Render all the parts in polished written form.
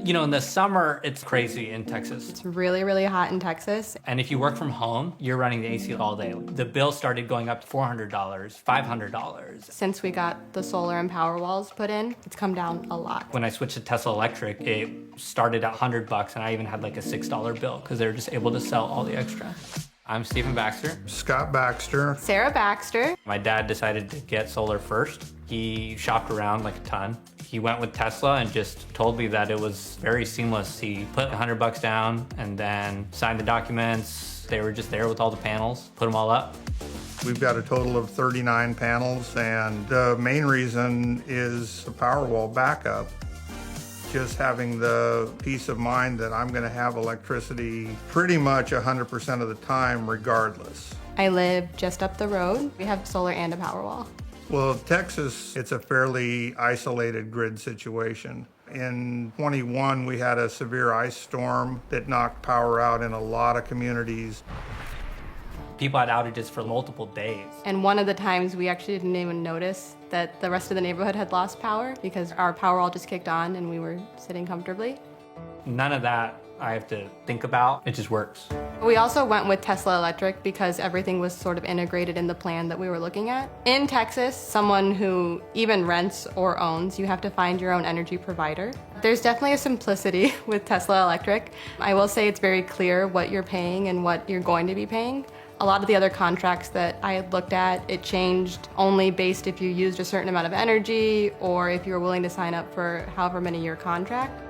You know, in the summer, it's crazy in Texas. It's really, really hot in Texas. And if you work from home, you're running the AC all day. The bill started going up to $400, $500. Since we got the solar and Powerwalls put in, it's come down a lot. When I switched to Tesla Electric, it started at $100 and I even had like a $6 bill because they were just able to sell all the extra. I'm Stephen Baxter. Scott Baxter. Sarah Baxter. My dad decided to get solar first. He shopped around like a ton. He went with Tesla and just told me that it was very seamless. He put $100 down and then signed the documents. They were just there with all the panels, put them all up. We've got a total of 39 panels, and the main reason is the Powerwall backup. Just having the peace of mind that I'm going to have electricity pretty much 100% of the time regardless. I live just up the road. We have solar and a Powerwall. Well, Texas, it's a fairly isolated grid situation. In 21, we had a severe ice storm that knocked power out in a lot of communities. People had outages for multiple days. And one of the times we actually didn't even notice that the rest of the neighborhood had lost power because our Powerwall just kicked on and we were sitting comfortably. None of that I have to think about. It just works. We also went with Tesla Electric because everything was sort of integrated in the plan that we were looking at. In Texas, someone who even rents or owns, you have to find your own energy provider. There's definitely a simplicity with Tesla Electric. I will say it's very clear what you're paying and what you're going to be paying. A lot of the other contracts that I had looked at, it changed only based if you used a certain amount of energy or if you were willing to sign up for however many year contract.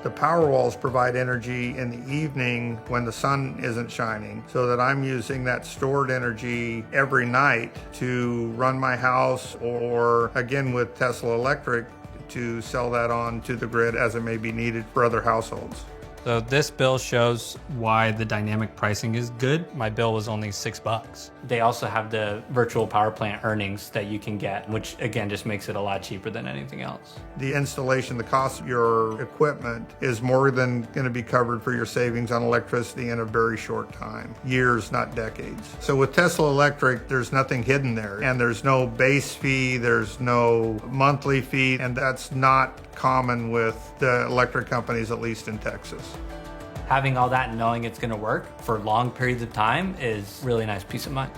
The Powerwalls provide energy in the evening when the sun isn't shining, so that I'm using that stored energy every night to run my house, or again with Tesla Electric, to sell that on to the grid as it may be needed for other households. So this bill shows why the dynamic pricing is good. My bill was only $6. They also have the virtual power plant earnings that you can get, which again just makes it a lot cheaper than anything else. The installation, the cost of your equipment is more than going to be covered for your savings on electricity in a very short time. Years, not decades. So with Tesla Electric, there's nothing hidden there, and there's no base fee, there's no monthly fee, and that's not common with the electric companies, at least in Texas. Having all that and knowing it's going to work for long periods of time is really nice peace of mind.